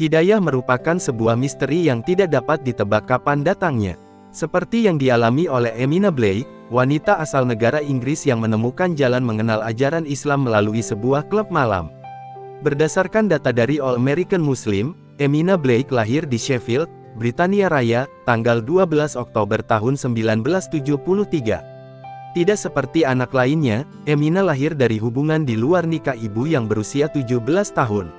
Hidayah merupakan sebuah misteri yang tidak dapat ditebak kapan datangnya. Seperti yang dialami oleh Emina Blake, wanita asal negara Inggris yang menemukan jalan mengenal ajaran Islam melalui sebuah klub malam. Berdasarkan data dari All American Muslim, Emina Blake lahir di Sheffield, Britania Raya, tanggal 12 Oktober tahun 1973. Tidak seperti anak lainnya, Emina lahir dari hubungan di luar nikah ibu yang berusia 17 tahun.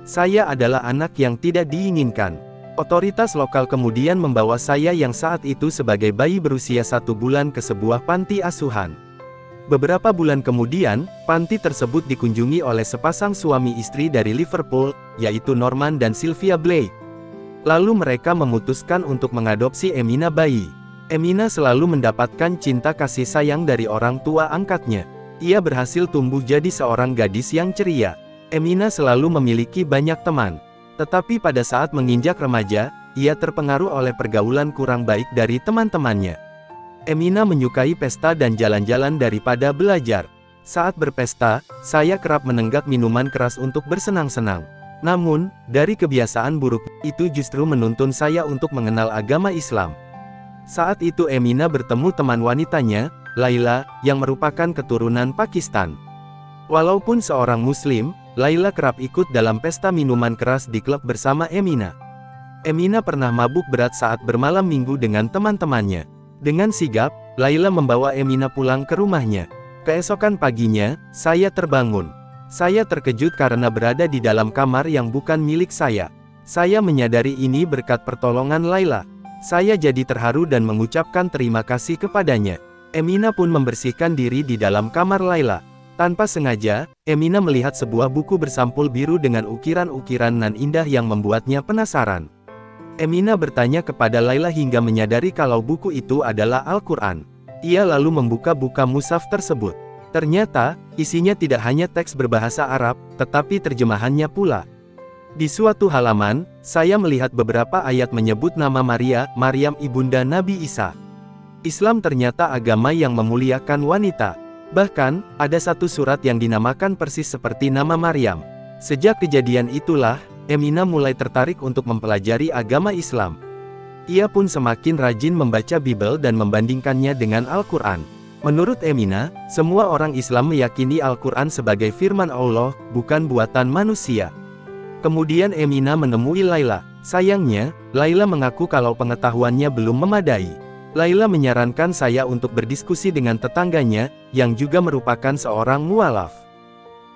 Saya adalah anak yang tidak diinginkan. Otoritas lokal kemudian membawa saya yang saat itu sebagai bayi berusia 1 bulan ke sebuah panti asuhan. Beberapa bulan kemudian, panti tersebut dikunjungi oleh sepasang suami istri dari Liverpool, yaitu Norman dan Sylvia Blake. Lalu mereka memutuskan untuk mengadopsi Emina bayi. Emina selalu mendapatkan cinta kasih sayang dari orang tua angkatnya. Ia berhasil tumbuh jadi seorang gadis yang ceria. Emina selalu memiliki banyak teman. Tetapi pada saat menginjak remaja, ia terpengaruh oleh pergaulan kurang baik dari teman-temannya. Emina menyukai pesta dan jalan-jalan daripada belajar. Saat berpesta, saya kerap menenggak minuman keras untuk bersenang-senang. Namun, dari kebiasaan buruk itu justru menuntun saya untuk mengenal agama Islam. Saat itu Emina bertemu teman wanitanya, Laila, yang merupakan keturunan Pakistan. Walaupun seorang Muslim, Laila kerap ikut dalam pesta minuman keras di klub bersama Emina. Emina pernah mabuk berat saat bermalam minggu dengan teman-temannya. Dengan sigap, Laila membawa Emina pulang ke rumahnya. Keesokan paginya, saya terbangun. Saya terkejut karena berada di dalam kamar yang bukan milik saya. Saya menyadari ini berkat pertolongan Laila. Saya jadi terharu dan mengucapkan terima kasih kepadanya. Emina pun membersihkan diri di dalam kamar Laila. Tanpa sengaja, Emina melihat sebuah buku bersampul biru dengan ukiran-ukiran nan indah yang membuatnya penasaran. Emina bertanya kepada Laila hingga menyadari kalau buku itu adalah Al-Quran. Ia lalu membuka buku mushaf tersebut. Ternyata, isinya tidak hanya teks berbahasa Arab, tetapi terjemahannya pula. Di suatu halaman, saya melihat beberapa ayat menyebut nama Maria, Maryam ibunda Nabi Isa. Islam ternyata agama yang memuliakan wanita. Bahkan, ada satu surat yang dinamakan persis seperti nama Maryam. Sejak kejadian itulah, Emina mulai tertarik untuk mempelajari agama Islam. Ia pun semakin rajin membaca Bible dan membandingkannya dengan Al-Quran. Menurut Emina, semua orang Islam meyakini Al-Quran sebagai firman Allah, bukan buatan manusia. Kemudian Emina menemui Laila. Sayangnya, Laila mengaku kalau pengetahuannya belum memadai. Laila menyarankan saya untuk berdiskusi dengan tetangganya, yang juga merupakan seorang mualaf.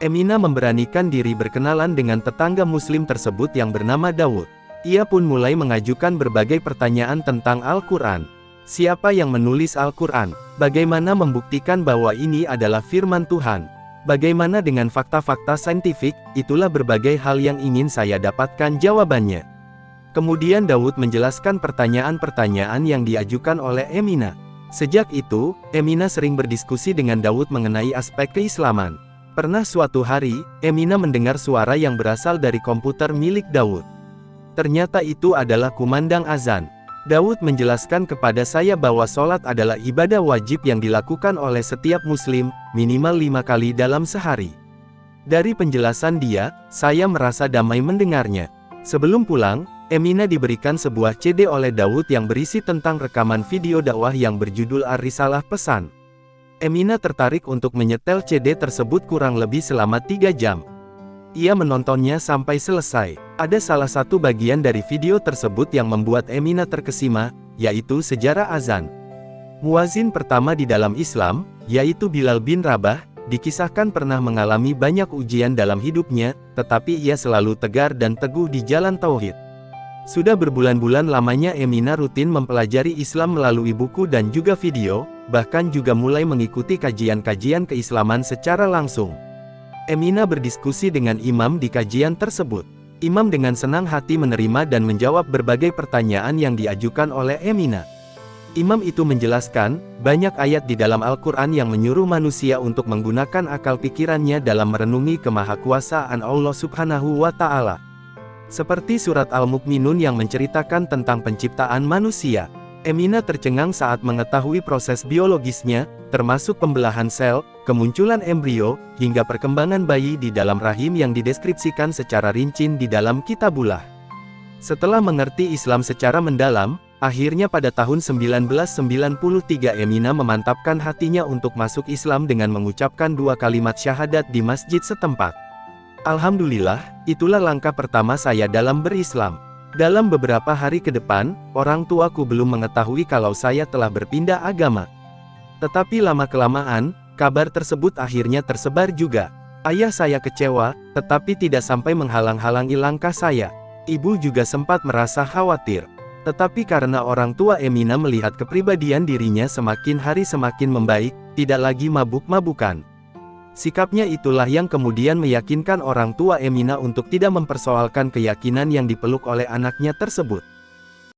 Emina memberanikan diri berkenalan dengan tetangga muslim tersebut yang bernama Daud. Ia pun mulai mengajukan berbagai pertanyaan tentang Al-Quran. Siapa yang menulis Al-Quran? Bagaimana membuktikan bahwa ini adalah firman Tuhan? Bagaimana dengan fakta-fakta saintifik? Itulah berbagai hal yang ingin saya dapatkan jawabannya. Kemudian Daud menjelaskan pertanyaan-pertanyaan yang diajukan oleh Emina. Sejak itu, Emina sering berdiskusi dengan Daud mengenai aspek keislaman. Pernah suatu hari, Emina mendengar suara yang berasal dari komputer milik Daud. Ternyata itu adalah kumandang azan. Daud menjelaskan kepada saya bahwa sholat adalah ibadah wajib yang dilakukan oleh setiap muslim, minimal 5 kali dalam sehari. Dari penjelasan dia, saya merasa damai mendengarnya. Sebelum pulang, Emina diberikan sebuah CD oleh Daud yang berisi tentang rekaman video dakwah yang berjudul Ar-Risalah Pesan. Emina tertarik untuk menyetel CD tersebut kurang lebih selama 3 jam. Ia menontonnya sampai selesai. Ada salah satu bagian dari video tersebut yang membuat Emina terkesima, yaitu sejarah azan. Muazin pertama di dalam Islam, yaitu Bilal bin Rabah, dikisahkan pernah mengalami banyak ujian dalam hidupnya, tetapi ia selalu tegar dan teguh di jalan tauhid. Sudah berbulan-bulan lamanya Emina rutin mempelajari Islam melalui buku dan juga video, bahkan juga mulai mengikuti kajian-kajian keislaman secara langsung. Emina berdiskusi dengan imam di kajian tersebut. Imam dengan senang hati menerima dan menjawab berbagai pertanyaan yang diajukan oleh Emina. Imam itu menjelaskan, banyak ayat di dalam Al-Quran yang menyuruh manusia untuk menggunakan akal pikirannya dalam merenungi kemahakuasaan Allah Subhanahu wa Ta'ala. Seperti surat Al-Mu'minun yang menceritakan tentang penciptaan manusia. Emina tercengang saat mengetahui proses biologisnya, termasuk pembelahan sel, kemunculan embrio, hingga perkembangan bayi di dalam rahim yang dideskripsikan secara rinci di dalam Kitabullah. Setelah mengerti Islam secara mendalam, akhirnya pada tahun 1993 Emina memantapkan hatinya untuk masuk Islam dengan mengucapkan 2 kalimat syahadat di masjid setempat. Alhamdulillah, itulah langkah pertama saya dalam berislam. Dalam beberapa hari ke depan, orang tuaku belum mengetahui kalau saya telah berpindah agama. Tetapi lama-kelamaan, kabar tersebut akhirnya tersebar juga. Ayah saya kecewa, tetapi tidak sampai menghalang-halangi langkah saya. Ibu juga sempat merasa khawatir. Tetapi karena orang tua Emina melihat kepribadian dirinya semakin hari semakin membaik, tidak lagi mabuk-mabukan. Sikapnya itulah yang kemudian meyakinkan orang tua Emina untuk tidak mempersoalkan keyakinan yang dipeluk oleh anaknya tersebut.